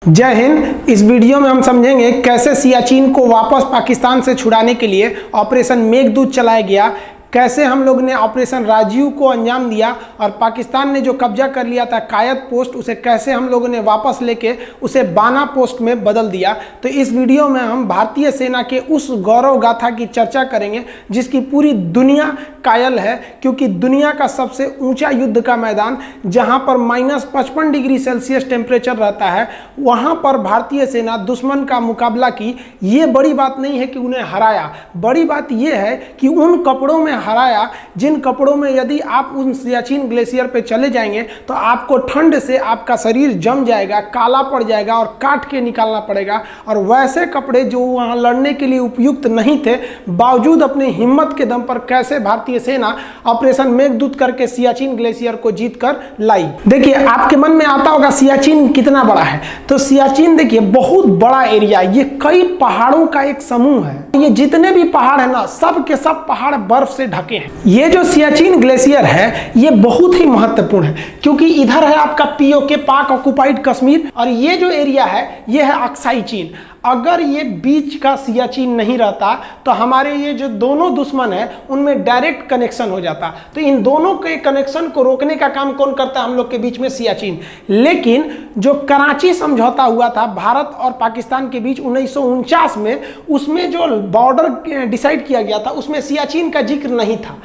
जय हिंद। इस वीडियो में हम समझेंगे कैसे सियाचिन को वापस पाकिस्तान से छुड़ाने के लिए ऑपरेशन मेघदूत चलाया गया, कैसे हम लोग ने ऑपरेशन राजीव को अंजाम दिया और पाकिस्तान ने जो कब्जा कर लिया था कायद पोस्ट, उसे कैसे हम लोगों ने वापस लेके उसे बाना पोस्ट में बदल दिया। तो इस वीडियो में हम भारतीय सेना के उस गौरव गाथा की चर्चा करेंगे जिसकी पूरी दुनिया कायल है, क्योंकि दुनिया का सबसे ऊंचा युद्ध का मैदान जहां पर -55 डिग्री सेल्सियस टेम्परेचर रहता है, वहां पर भारतीय सेना दुश्मन का मुकाबला की। ये बड़ी बात नहीं है कि उन्हें हराया, बड़ी बात यह है कि उन कपड़ों में हराया जिन कपड़ों में यदि आप उन सियाचिन ग्लेशियर पे चले जाएंगे तो आपको ठंड से आपका शरीर जम जाएगा, काला पड़ जाएगा और काट के निकालना पड़ेगा। और वैसे कपड़े जो वहां लड़ने के लिए उपयुक्त नहीं थे, बावजूद अपनी हिम्मत के दम पर कैसे भारतीय सेना ऑपरेशन मेघदूत करके सियाचिन ग्लेशियर को जीत कर लाई। देखिए, आपके मन में आता होगा सियाचिन कितना बड़ा है। तो सियाचिन देखिए बहुत बड़ा एरिया, ये कई पहाड़ों का एक समूह है। ये जितने भी पहाड़ है ना, सब के सब पहाड़ बर्फ से ढके हैं। ये जो सियाचिन ग्लेशियर है ये बहुत ही महत्वपूर्ण है, क्योंकि इधर है आपका पीओके पाक ऑक्युपाइड कश्मीर और ये जो एरिया है ये है अक्साई चीन। अगर ये बीच का सियाचिन नहीं रहता तो हमारे ये जो दोनों दुश्मन है उनमें डायरेक्ट कनेक्शन हो जाता। तो इन दोनों के कनेक्शन को रोकने का काम कौन करता है? हम लोग के बीच में सियाचिन। लेकिन जो कराची समझौता हुआ था भारत और पाकिस्तान के बीच 1949 में, उसमें जो बॉर्डर डिसाइड किया गया था उसमें सियाचिन का जिक्र नहीं था।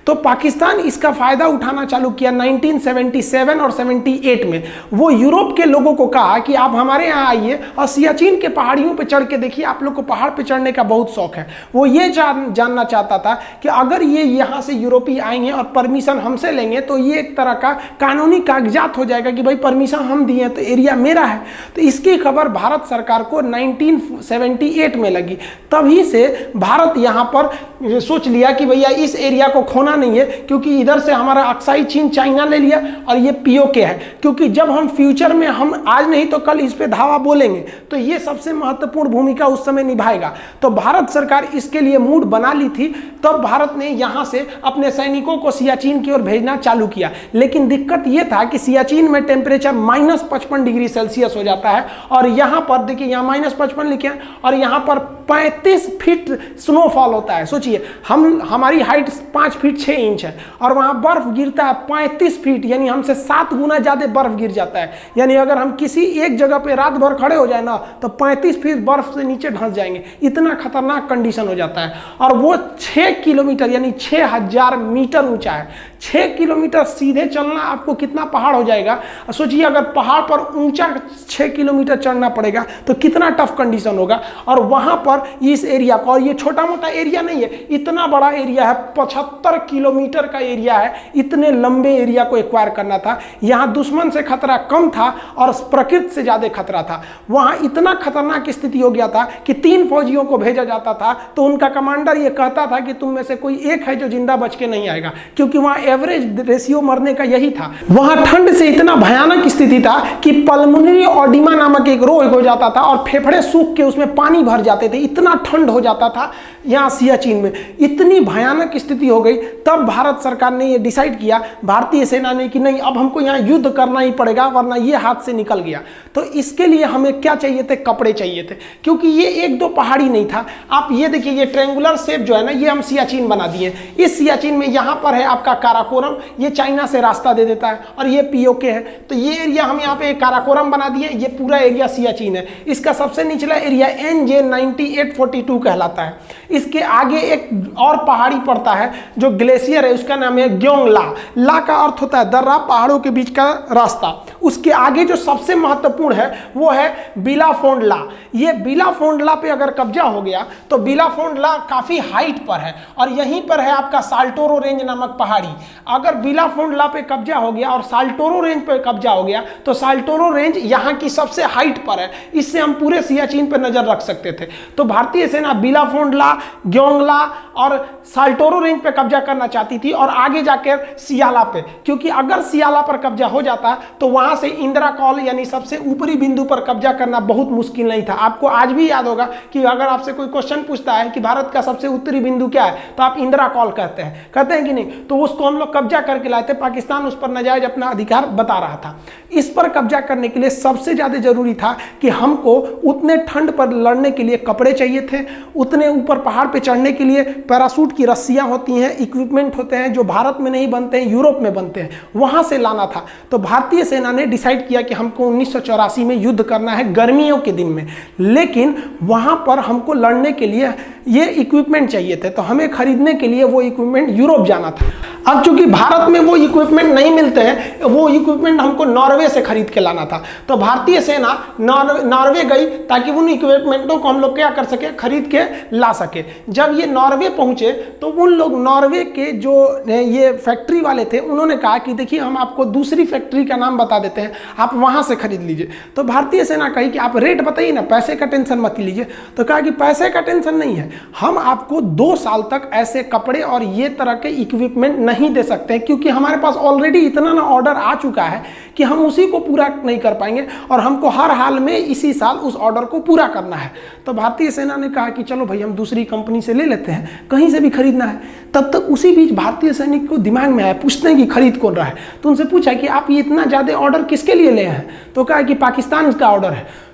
तो पाकिस्तान इसका फायदा उठाना चालू किया 1977 और 78 में। वो यूरोप के लोगों को कहा कि आप हमारे यहाँ आइए और सियाचिन के पहाड़ियों पे चढ़ के देखिए, आप लोग को पहाड़ पे चढ़ने का बहुत शौक है। वो ये जानना चाहता था कि अगर ये यहाँ से यूरोपीय आएंगे और परमिशन हमसे लेंगे तो ये एक तरह का कानूनी कागजात हो जाएगा कि भाई परमिशन हम दिए तो एरिया मेरा है। तो इसकी खबर भारत सरकार को 1978 में लगी। तभी से भारत यहाँ पर सोच लिया कि भैया इस एरिया को खोना नहीं है, क्योंकि इधर से हमारा अक्साई चीन चाइना ले लिया और ये पीओके है। क्योंकि जब हम फ्यूचर में, हम आज नहीं तो कल इस पे धावा बोलेंगे, तो ये सबसे महत्वपूर्ण भूमिका उस समय निभाएगा। तो भारत सरकार इसके लिए मूड बना ली थी। तब भारत ने यहां से अपने सैनिकों को सियाचिन की ओर भेजना चालू किया। लेकिन दिक्कत यह था कि सियाचिन में टेम्परेचर -55 डिग्री सेल्सियस हो जाता है और यहां पर देखिए, यहां -55 लिखे हैं और यहां पर 35 फीट स्नोफॉल होता है। सोचिए, हमारी हाइट 5 फीट 6 इंच है और वहां बर्फ गिरता है 35 फीट, यानी हमसे 7 गुना ज्यादा बर्फ गिर जाता है। यानी अगर हम किसी एक जगह पे रात भर खड़े हो जाए ना तो 35 फीट बर्फ से नीचे धंस जाएंगे। इतना खतरनाक कंडीशन हो जाता है। और वो 6 किलोमीटर यानी 6000 मीटर ऊंचा है। 6 किलोमीटर सीधे चलना आपको कितना पहाड़ हो जाएगा। सोचिए, अगर पहाड़ पर ऊंचा 6 किलोमीटर चढ़ना पड़ेगा तो कितना टफ कंडीशन होगा। और वहां पर इस एरिया को, और ये छोटा मोटा एरिया नहीं है, इतना बड़ा एरिया है, 75 किलोमीटर का एरिया है। इतने लंबे एरिया को एक्वायर करना था। यहां दुश्मन से खतरा कम था और प्रकृति से ज्यादा खतरा था। वहां इतना खतरनाक स्थिति हो गया था कि 3 फौजियों को भेजा जाता था तो उनका कमांडर यह कहता था कि तुम में से कोई एक है जो जिंदा बच के नहीं आएगा, क्योंकि वहां एवरेज रेशियो मरने का यही था। वहां ठंड से इतना भयानक स्थिति था कि पल्मोनरी ऑडिमा नामक एक रोग हो जाता था और फेफड़े सूख के उसमें पानी भर जाते थे। इतना ठंड हो जाता था यहाँ सियाचिन में, इतनी भयानक स्थिति हो गई। तब भारत सरकार ने ये डिसाइड किया, भारतीय सेना ने, कि नहीं अब हमको यहाँ युद्ध करना ही पड़ेगा वरना ये हाथ से निकल गया। तो इसके लिए हमें क्या चाहिए थे? कपड़े चाहिए थे, क्योंकि ये 1-2 पहाड़ी नहीं था। आप ये देखिए, ये ट्रायंगुलर शेप जो है ना, ये हम सियाचिन बना दिए। इस सियाचिन में यहाँ पर है आपका काराकोरम, ये चाइना से रास्ता दे देता है और ये पीओके है। तो ये एरिया हम यहाँ पे काराकोरम बना दिए। ये पूरा एरिया सियाचिन है। इसका सबसे निचला एरिया NJ 9842 कहलाता है। इसके आगे एक और पहाड़ी पड़ता है जो ग्लेशियर है, उसका नाम है ग्योंगला। ला का अर्थ होता है दर्रा, पहाड़ों के बीच का रास्ता। उसके आगे जो सबसे महत्वपूर्ण है वो है बिलाफोंडला। ये बिलाफोंडला पे अगर कब्जा हो गया तो बिलाफोंडला काफी हाइट पर है और यहीं पर है आपका साल्टोरो रेंज नामक पहाड़ी। अगर बिलाफोंडला पे कब्जा हो गया और साल्टोरो रेंज पे कब्जा हो गया तो साल्टोरो रेंज यहाँ की सबसे हाइट पर है। इससे हम पूरे सियाचिन पर नजर रख सकते थे। तो भारतीय सेना बिलाफोंडला, ग्योंगला और साल्टोरो रेंज पे कब्जा करना चाहती थी और आगे जाकर सियाला पे, क्योंकि अगर सियाला पर कब्जा हो जाता तो वहां से इंदिरा कॉल यानी सबसे ऊपरी बिंदु पर कब्जा करना बहुत मुश्किल नहीं था। आपको आज भी याद होगा कि अगर आपसे कोई क्वेश्चन पूछता है कि भारत का सबसे उत्तरी बिंदु क्या है तो आप इंदिरा कॉल कहते हैं कि नहीं? तो उसको हम लोग कब्जा करके लाए थे। पाकिस्तान उस पर नाजायज अपना अधिकार बता रहा था। इस पर कब्जा करने के लिए सबसे ज़्यादा जरूरी था कि हमको उतने ठंड पर लड़ने के लिए कपड़े चाहिए थे, उतने ऊपर पहाड़ पे चढ़ने के लिए पैराशूट की रस्सियाँ होती हैं, इक्विपमेंट होते हैं जो भारत में नहीं बनते हैं, यूरोप में बनते हैं, वहाँ से लाना था। तो भारतीय सेना ने डिसाइड किया कि हमको 1984 में युद्ध करना है गर्मियों के दिन में, लेकिन वहाँ पर हमको लड़ने के लिए ये इक्विपमेंट चाहिए थे, तो हमें खरीदने के लिए वो इक्विपमेंट यूरोप जाना था। अब चूंकि भारत में वो इक्विपमेंट नहीं मिलते हैं, वो इक्विपमेंट हमको नॉर्वे से खरीद के लाना था। तो भारतीय सेना नॉर्वे गई ताकि उन इक्विपमेंटों को हम लोग क्या कर सके, खरीद के ला सके। जब ये नॉर्वे पहुंचे तो उन लोग नॉर्वे के जो ये फैक्ट्री वाले थे उन्होंने कहा कि देखिए हम आपको दूसरी फैक्ट्री का नाम बता देते हैं, आप वहां से खरीद लीजिए। तो भारतीय सेना कही कि आप रेट बताइए ना, पैसे का टेंशन मत लीजिए। तो कहा कि पैसे का टेंशन नहीं है, हम आपको 2 साल तक ऐसे कपड़े और ये तरह के इक्विपमेंट नहीं दे सकते हैं, क्योंकि हमारे पास ऑलरेडी इतना ना ऑर्डर आ चुका है कि हम उसी को पूरा नहीं कर पाएंगे और हमको हर हाल में इसी साल उस ऑर्डर को पूरा करना है। तो भारतीय सेना ने कहा कि चलो भाई हम दूसरी कंपनी से ले लेते हैं, कहीं से भी खरीदना है। तब तक उसी बीच भारतीय सैनिक को दिमाग में आया, पूछते हैं कि खरीद कौन रहा है। तो उनसे पूछा कि आप ये इतना ज़्यादा ऑर्डर किसके लिए ले हैं? तो कहा कि पाकिस्तान का ऑर्डर है।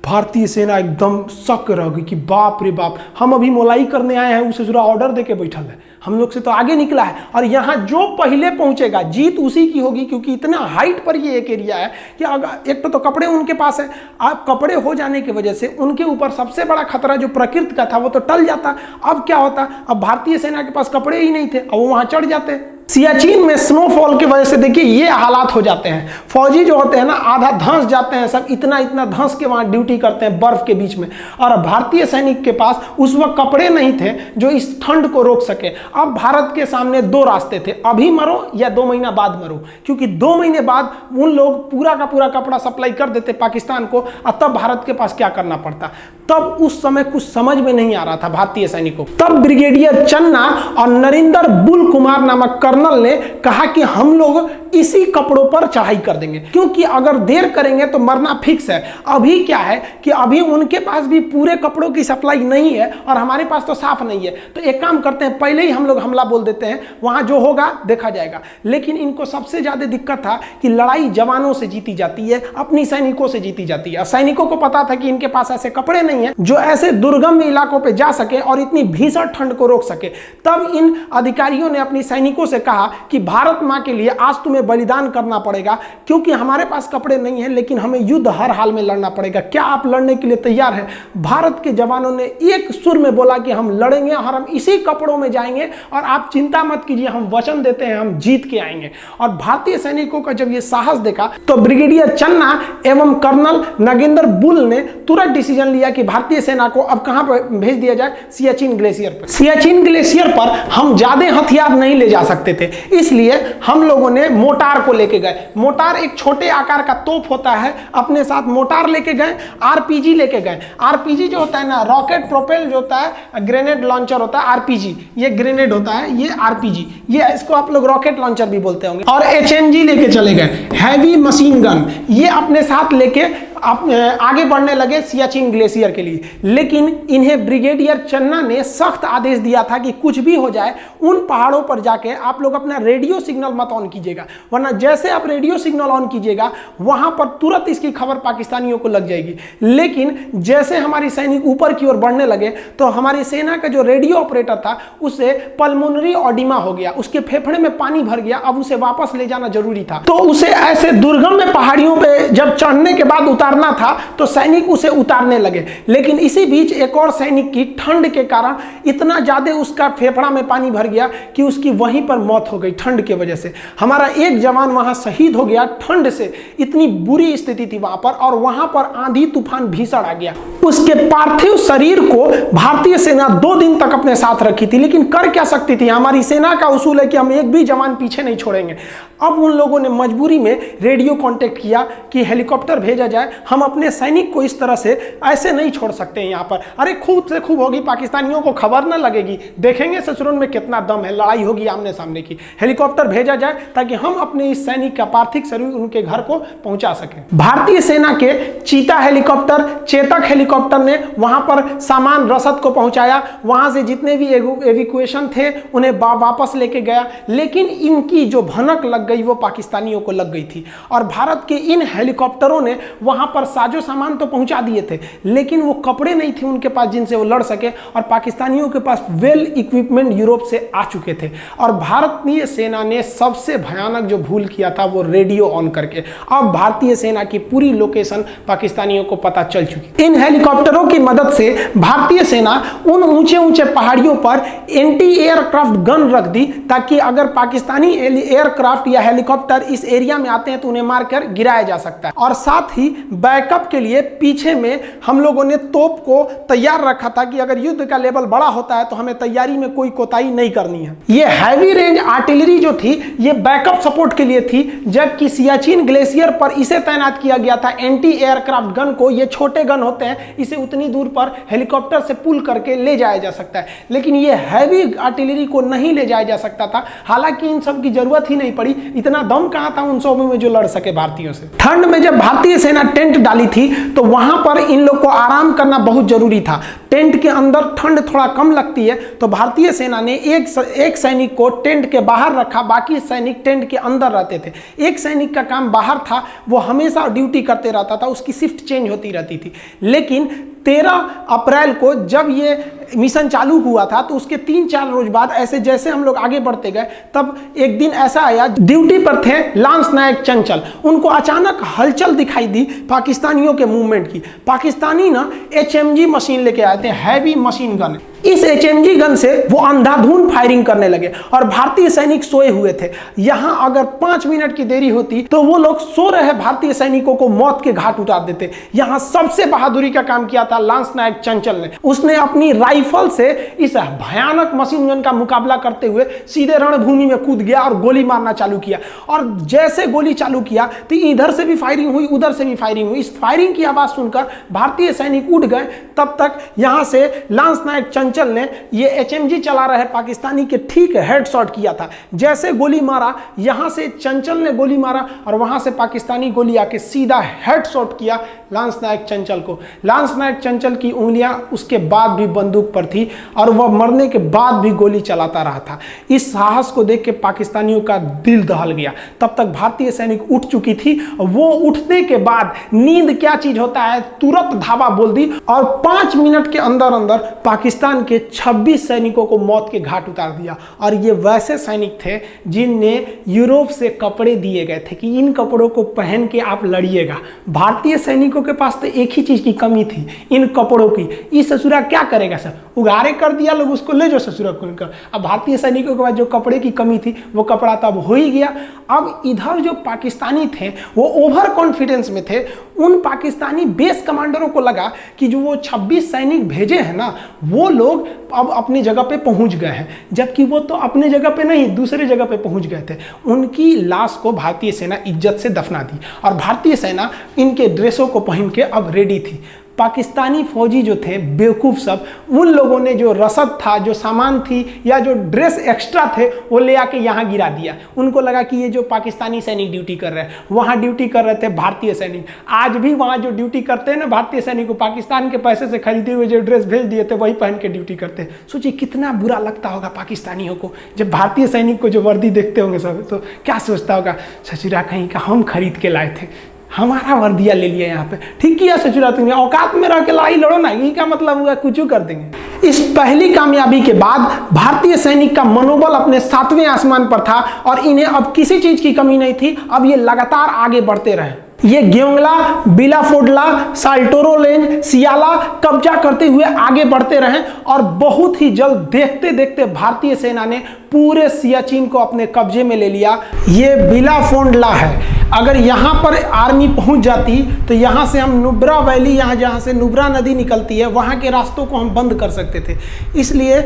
भारतीय सेना एकदम शक रह गई कि बाप रे बाप, हम अभी मोलाई करने आए हैं, उसे जरा ऑर्डर देके बैठल है, हम लोग से तो आगे निकला है और यहाँ जो पहले पहुंचेगा जीत उसी की होगी, क्योंकि इतना हाइट पर ये एक एरिया है कि अगर एक तो कपड़े उनके पास है, आप कपड़े हो जाने की वजह से उनके ऊपर सबसे बड़ा खतरा जो प्रकृति का था वो तो टल जाता। अब क्या होता, अब भारतीय सेना के पास कपड़े ही नहीं थे, अब वो वहाँ चढ़ जाते। सियाचिन में स्नोफॉल की वजह से देखिए ये हालात हो जाते हैं। फौजी जो होते हैं ना आधा धंस जाते हैं, सब इतना इतना धंस के वहां ड्यूटी करते हैं बर्फ के बीच में। और भारतीय सैनिक के पास उस वक्त कपड़े नहीं थे जो इस ठंड को रोक सके। अब भारत के सामने 2 रास्ते थे, अभी मरो या 2 महीना बाद मरो, क्योंकि 2 महीने बाद उन लोग पूरा का पूरा कपड़ा सप्लाई कर देते पाकिस्तान को और तब भारत के पास क्या करना पड़ता। तब उस समय कुछ समझ में नहीं आ रहा था भारतीय सैनिकों। तब ब्रिगेडियर चन्ना और नरिंदर बुल कुमार नामक कर्नल ने कहा कि हम लोग इसी कपड़ों पर चढ़ाई कर देंगे, क्योंकि अगर देर करेंगे तो मरना फिक्स है। अभी क्या है कि अभी उनके पास भी पूरे कपड़ों की सप्लाई नहीं है और हमारे पास तो साफ नहीं है। तो एक काम करते हैं, पहले ही हम लोग हमला बोल देते हैं, वहां जो होगा देखा जाएगा। लेकिन इनको सबसे ज्यादा दिक्कत था कि लड़ाई जवानों से जीती जाती है, अपनी सैनिकों से जीती जाती है। सैनिकों को पता था कि इनके पास ऐसे कपड़े नहीं है जो ऐसे दुर्गम इलाकों पे जा सके और इतनी भीषण ठंड को रोक सके। तब इन अधिकारियों ने अपनी सैनिकों से कहा कि भारत मां के लिए आज तुम्हें बलिदान करना पड़ेगा, क्योंकि हमारे पास कपड़े नहीं है लेकिन हमें युद्ध हर हाल में लड़ना पड़ेगा। क्या आप लड़ने के लिए तैयार हैं? भारत के जवानों ने एक सुर में बोला कि हम लड़ेंगे और हम इसी कपड़ों में जाएंगे और आप चिंता मत कीजिए, हम वचन देते हैं हम जीत के आएंगे। और भारतीय सैनिकों का जब ये साहस देखा तो ब्रिगेडियर चन्ना एवं कर्नल नगेंद्र बुल ने तुरंत डिसीजन लिया कि भारतीय सेना को अब कहां पर भेज दिया जाए, सियाचिन ग्लेशियर पर। सियाचिन ग्लेशियर पर हम ज्यादा हथियार नहीं ले जा सकते थे, इसलिए हम लोगों ने मोटार को लेके गए। मोटार एक छोटे आकार का तोप होता है, अपने साथ मोटार लेके गए, आरपीजी लेके गए। आरपीजी जो होता है ना, रॉकेट प्रोपेल जो होता है, ग्रेनेड लॉन्चर होता है। आरपीजी ये ग्रेनेड होता है, ये आरपीजी, ये इसको आप लोग रॉकेट लॉन्चर भी बोलते होंगे। और एचएमजी लेके चले गए, हैवी मशीन गन, ये अपने साथ लेके आप आगे बढ़ने लगे सियाचिन ग्लेशियर के लिए। लेकिन इन्हें ब्रिगेडियर चन्ना ने सख्त आदेश दिया था कि कुछ भी हो जाए उन पहाड़ों पर जाके आप लोग अपना रेडियो सिग्नल मत ऑन कीजिएगा, वरना जैसे आप रेडियो सिग्नल ऑन कीजिएगा वहां पर तुरंत इसकी खबर पाकिस्तानियों को लग जाएगी। लेकिन जैसे हमारी सैनिक ऊपर की ओर बढ़ने लगे तो हमारी सेना का जो रेडियो ऑपरेटर था उसे पल्मोनरी ऑडिमा हो गया, उसके फेफड़े में पानी भर गया, अब उसे वापस ले जाना जरूरी था। तो उसे ऐसे दुर्गम में पहाड़ियों पे जब चढ़ने के बाद उतारना था तो सैनिक उसे उतारने लगे। लेकिन इसी बीच एक और सैनिक की ठंड के कारण इतना ज्यादा उसका फेफड़ा में पानी भर गया कि उसकी वहीं पर मौत हो गई ठंड की वजह से। हमारा एक जवान वहां शहीद हो गया ठंड से, इतनी बुरी स्थिति थी वहां पर, और वहां पर आंधी तूफान भीषण आ गया। उसके पार्थिव शरीर को भारतीय सेना 2 दिन तक अपने साथ रखी थी, लेकिन कर क्या सकती थी, हमारी सेना का उसूल है कि हम एक भी जवान पीछे नहीं छोड़ेंगे। अब उन लोगों ने मजबूरी में रेडियो कांटेक्ट किया कि हेलीकॉप्टर भेजा जाए हम अपने सैनिक को इस तरह से ऐसे नहीं छोड़ सकते हैं यहाँ पर। अरे खूब से खूब होगी, पाकिस्तानियों को खबर ना लगेगी, देखेंगे ससुरन में कितना दम है, लड़ाई होगी आमने सामने की, हेलीकॉप्टर भेजा जाए ताकि हम अपने इस सैनिक का पार्थिव शरीर उनके घर को पहुंचा सकें। भारतीय सेना के चीता हेलीकॉप्टर, चेतक हेलीकॉप्टर ने वहां पर सामान रसद को पहुंचाया, वहां से जितने भी एविक्यूएशन थे उन्हें वापस लेके गया। लेकिन इनकी जो भनक लग गई वो पाकिस्तानियों को लग गई थी और भारत के इन हेलीकॉप्टरों ने वहां पर साजो सामान तो पहुंचा दिए थे, लेकिन वो कपड़े नहीं थे उनके पास जिनसे वो लड़ सके, और पाकिस्तानियों के पास वेल इक्विपमेंट यूरोप से आ चुके थे। और भारतीय सेना ने सबसे भयानक जो भूल किया था वो रेडियो ऑन करके, अब भारतीय सेना की पूरी लोकेशन पाकिस्तानियों को पता चल चुकी। इन हेलीकॉप्टरों की मदद से भारतीय सेना उन ऊंचे ऊंचे पहाड़ियों पर एंटी एयरक्राफ्ट गन रख दी, ताकि अगर पाकिस्तानी एयरक्राफ्ट या हेलीकॉप्टर इस एरिया में आते हैं तो उन्हें मारकर गिराया जा सकता है। और साथ ही बैकअप के लिए पीछे में हम लोगों ने तोप को तैयार रखा था कि अगर युद्ध का लेवल बड़ा होता है तो हमें तैयारी में कोई कोताही नहीं करनी है। ये हैवी रेंज आर्टिलरी जो थी ये बैकअप सपोर्ट के लिए थी, जबकि सियाचिन ग्लेशियर पर इसे तैनात किया गया था एंटी एयरक्राफ्ट गन को। ये छोटे गन होते हैं, इसे उतनी दूर पर हेलीकॉप्टर से पुल करके ले जाया जा सकता है, लेकिन ये हैवी आर्टिलरी को नहीं ले जाया जा सकता था। हालांकि इन सब की जरूरत ही नहीं पड़ी, इतना दम कहां था उन सब में जो लड़ सके भारतीयों से। ठंड में जब भारतीय सेना टेंट डाली थी तो वहां पर इन लोग को आराम करना बहुत जरूरी था। टेंट के अंदर ठंड थोड़ा कम लगती है, तो भारतीय सेना ने एक सैनिक को टेंट के बाहर रखा, बाकी सैनिक टेंट के अंदर रहते थे। एक सैनिक का काम बाहर था, वो हमेशा ड्यूटी करते रहता था, उसकी शिफ्ट चेंज होती रहती थी। लेकिन 13 अप्रैल को जब ये मिशन चालू हुआ था तो उसके 3-4 रोज बाद ऐसे जैसे हम लोग आगे बढ़ते गए, तब एक दिन ऐसा आया, ड्यूटी पर थे लांस नायक चंचल, उनको अचानक हलचल दिखाई दी पाकिस्तानियों के मूवमेंट की। पाकिस्तानी ना HMG मशीन लेके आए थे, हैवी मशीन गन। इस HMG गन से वो अंधाधुंध फायरिंग करने लगे और भारतीय सैनिक सोए हुए थे। यहां अगर 5 मिनट की देरी होती तो वो लोग सो रहे भारतीय सैनिकों को मौत के घाट उतार देते। यहां सबसे बहादुरी का काम किया था लांस नायक चंचल ने। उसने अपनी राइफल से इस भयानक मशीन गन का मुकाबला करते हुए सीधे रणभूमि में कूद गया और गोली मारना चालू किया। और जैसे गोली चालू किया तो इधर से भी फायरिंग हुई, उधर से भी फायरिंग हुई। इस फायरिंग की आवाज सुनकर भारतीय सैनिक उठ गए। तब तक यहां से लांस नायक चंचल ने ये HMG चला रहे पाकिस्तानी के ठीक हेडशॉट किया था। जैसे गोली मारा, यहां से चंचल ने गोली मारा और वहां से पाकिस्तानी गोली आके सीधा हेडशॉट किया लांस नायक चंचल को। लांस नायक चंचल की उंगलियां उसके बाद भी बंदूक पर थी और वह मरने के बाद भी गोली चलाता रहा था। इस साहस को देख के पाकिस्तानियों का दिल दहल गया। तब तक भारतीय सैनिक उठ चुकी थी। वो उठने के बाद नींद क्या चीज होता है, तुरंत धावा बोल दी और 5 मिनट के अंदर अंदर पाकिस्तान के 26 सैनिकों को मौत के घाट उतार दिया। और ये वैसे सैनिक थे जिन्हें यूरोप से कपड़े दिए गए थे कि इन कपड़ों को पहन के आप लड़िएगा। भारतीय सैनिकों के पास तो एक ही चीज की कमी थी, इन कपड़ों की। इस ससुरा क्या करेगा सर, उगारे कर दिया लोग, उसको ले जाओ ससुरा खोलकर। अब भारतीय सैनिकों के पास जो कपड़े की कमी थी वो कपड़ा तब हो ही गया। अब इधर जो पाकिस्तानी थे वो ओवर कॉन्फिडेंस में थे। उन पाकिस्तानी बेस कमांडरों को लगा कि जो वो 26 सैनिक भेजे हैं ना, वो लोग अब अपनी जगह पे पहुंच गए हैं, जबकि वो तो अपनी जगह पे नहीं दूसरे जगह पे पहुंच गए थे। उनकी लाश को भारतीय सेना इज्जत से दफना दी और भारतीय सेना इनके ड्रेसों को पहन के अब रेडी थी। पाकिस्तानी फौजी जो थे बेवकूफ़ सब, उन लोगों ने जो रसद था, जो सामान थी या जो ड्रेस एक्स्ट्रा थे वो ले आके यहाँ गिरा दिया। उनको लगा कि ये जो पाकिस्तानी सैनिक ड्यूटी कर रहे हैं, वहाँ ड्यूटी कर रहे थे भारतीय सैनिक। आज भी वहाँ जो ड्यूटी करते हैं ना भारतीय सैनिक को, पाकिस्तान के पैसे से खरीदे हुए जो ड्रेस भेज दिए थे वही पहन के ड्यूटी करते हैं। सोचिए कितना बुरा लगता होगा पाकिस्तानियों को जब भारतीय सैनिक को जो वर्दी देखते होंगे सब, तो क्या सोचता होगा, ससुरा कहीं का हम खरीद के लाए थे, हमारा वर्दिया ले लिया यहाँ पे। ठीक किया ससुरा, तुमने औकात में रह के लड़ाई लड़ो ना, ये क्या मतलब हुआ, कुछ कर देंगे। इस पहली कामयाबी के बाद भारतीय सैनिक का मनोबल अपने 7वें आसमान पर था और इन्हें अब किसी चीज की कमी नहीं थी। अब ये लगातार आगे बढ़ते रहे। ये ग्योंगला, बिलाफोडला, साल्टोरो रेंज, सियाला कब्जा करते हुए आगे बढ़ते रहे और बहुत ही जल्द देखते देखते भारतीय सेना ने पूरे सियाचिन को अपने कब्जे में ले लिया। ये बिलाफोडला है। अगर यहाँ पर आर्मी पहुँच जाती तो यहाँ से हम नुब्रा वैली, यहाँ जहाँ से नुब्रा नदी निकलती है, वहाँ के रास्तों को हम बंद कर सकते थे। इसलिए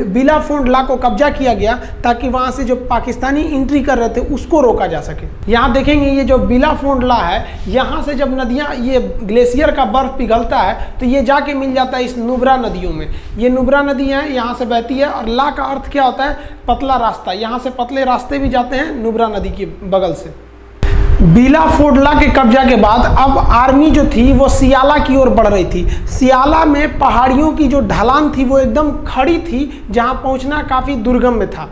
बिलाफोडला को कब्जा किया गया ताकि वहाँ से जो पाकिस्तानी एंट्री कर रहे थे उसको रोका जा सके। यहाँ देखेंगे ये जो बिलाफोडला फोडला है, यहाँ से जब नदियाँ, ये ग्लेशियर का बर्फ पिघलता है तो ये जाके मिल जाता है इस नुब्रा नदियों में। ये नुब्रा नदी है, यहाँ से बहती है, और ला का अर्थ क्या होता है? पतला रास्ता। यहाँ से पतले रास्ते भी जाते हैं नुब्रा नदी के बगल से। बिला फोडला के कब्जा के बाद अब आर्मी जो थी वो सियाला की ओर बढ़ रही थी। सियाला में पहाड़ियों की जो ढलान थी वो एकदम खड़ी थी, जहां पहुंचना काफी दुर्गम में था।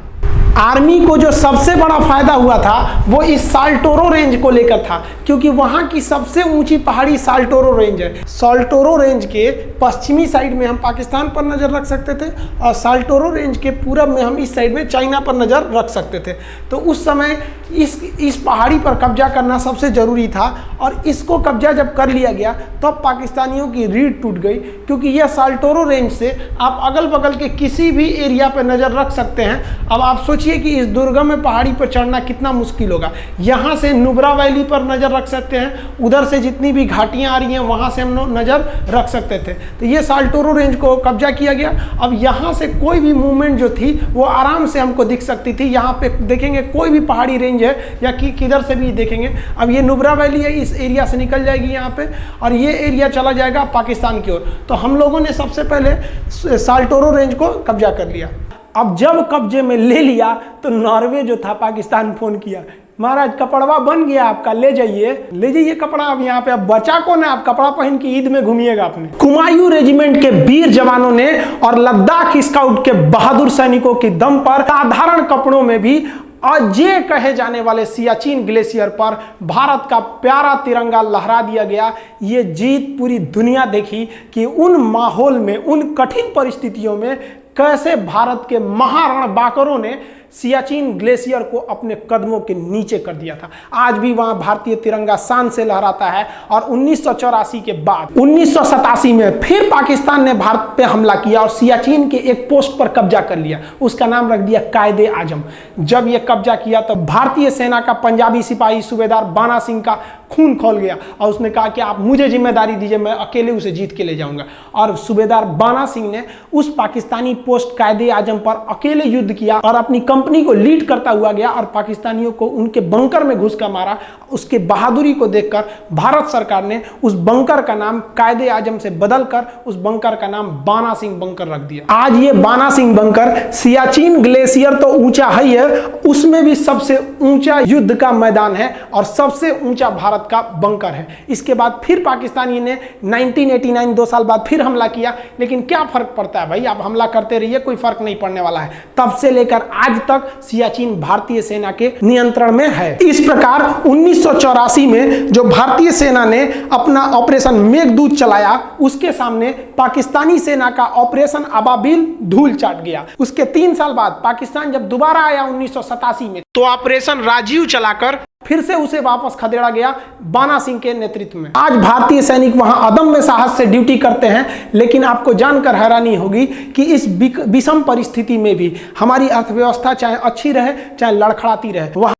आर्मी को जो सबसे बड़ा फायदा हुआ था वो इस साल्टोरो रेंज को लेकर था, क्योंकि वहां की सबसे ऊंची पहाड़ी साल्टोरो रेंज है। साल्टोरो रेंज के पश्चिमी साइड में हम पाकिस्तान पर नज़र रख सकते थे, और साल्टोरो रेंज के पूरब में हम इस साइड में चाइना पर नज़र रख सकते थे। तो उस समय इस पहाड़ी पर कब्जा करना सबसे ज़रूरी था, और इसको कब्जा जब कर लिया गया तब पाकिस्तानियों की रीढ़ टूट गई, क्योंकि यह साल्टोरो रेंज से आप अगल बगल के किसी भी एरिया पर नज़र रख सकते हैं। अब आप सोचिए कि इस दुर्गम पहाड़ी पर चढ़ना कितना मुश्किल होगा। यहाँ से नुब्रा वैली पर नज़र रख सकते हैं, उधर से जितनी भी घाटियाँ आ रही हैं वहाँ से हम लोग नज़र रख सकते थे। तो ये साल्टोरो रेंज को कब्जा किया गया। अब यहाँ से कोई भी मूवमेंट जो थी वो आराम से हमको दिख सकती थी। यहाँ पे देखेंगे कोई भी पहाड़ी रेंज है या किधर से भी देखेंगे। अब ये नुब्रा वैली है, इस एरिया से निकल जाएगी यहाँ पे, और ये एरिया चला जाएगा पाकिस्तान की ओर। तो हम लोगों ने सबसे पहले साल्टोरो रेंज को कब्जा कर लिया। अब जब कब्जे में ले लिया तो नॉर्वे जो था पाकिस्तान फोन किया, महाराज कपड़वा बन गया आपका, ले जाइए कपड़ा। अब यहाँ पे अब बचा कौन है? आप कपड़ा पहन के ईद में घूमिएगा अपने। कुमायूं रेजिमेंट के वीर जवानों ने और लद्दाख स्काउट के बहादुर सैनिकों की दम पर साधारण कपड़ों में भी अजय कहे जाने वाले सियाचिन ग्लेशियर पर भारत का प्यारा तिरंगा लहरा दिया गया। ये जीत पूरी दुनिया देखी कि उन माहौल में, उन कठिन परिस्थितियों में कैसे भारत के महारणबांकरों ने सियाचिन ग्लेशियर को अपने कदमों के नीचे कर दिया था। आज भी वहां भारतीय तिरंगा शान से लहराता है। और 1984 के बाद 1987 में फिर पाकिस्तान ने भारत पे हमला किया और सियाचिन के एक पोस्ट पर कब्जा कर लिया। उसका नाम रख दिया कायदे आजम। जब यह कब्जा किया तो भारतीय सेना का पंजाबी सिपाही सूबेदार बाना सिंह का खून खौल गया, और उसने कहा कि आप मुझे जिम्मेदारी दीजिए, मैं अकेले उसे जीत के ले जाऊंगा। और सूबेदार बाना सिंह ने उस पाकिस्तानी पोस्ट कायदे आजम पर अकेले युद्ध किया और अपनी कंपनी को लीड करता हुआ गया, और पाकिस्तानियों को उनके बंकर में घुस कर मारा। उसके बहादुरी को देखकर भारत सरकार ने उस बंकर का नाम कायदे आजम से बदलकर उस बंकर का नाम बाना सिंह बंकर रख दिया। आज ये बाना सिंह बंकर, सियाचिन ग्लेशियर तो ऊंचा ही है, उसमें भी सबसे ऊंचा युद्ध का मैदान है और सबसे ऊंचा भारत का बंकर है। इसके बाद फिर पाकिस्तानी ने 1989 2 साल बाद फिर हमला किया, लेकिन क्या फर्क पड़ता है भाई, आप हमला करते रहिए, कोई फर्क नहीं पड़ने वाला है। तब से लेकर आज तक सियाचिन भारतीय सेना के नियंत्रण में है। इस प्रकार 1984 में जो भारतीय सेना ने अपना ऑपरेशन मेघदूत चलाया, उसके सामने पाकिस्तानी सेना का ऑपरेशन अबाबिल धूल चाट गया। उसके 3 साल बाद पाकिस्तान जब दोबारा आया 1987 में, तो ऑपरेशन राजीव चलाकर फिर से उसे वापस खदेड़ा गया बाना सिंह के नेतृत्व में। आज भारतीय सैनिक वहां अदम्य साहस से ड्यूटी करते हैं, लेकिन आपको जानकर हैरानी होगी कि इस विषम परिस्थिति में भी हमारी अर्थव्यवस्था चाहे अच्छी रहे चाहे लड़खड़ाती रहे,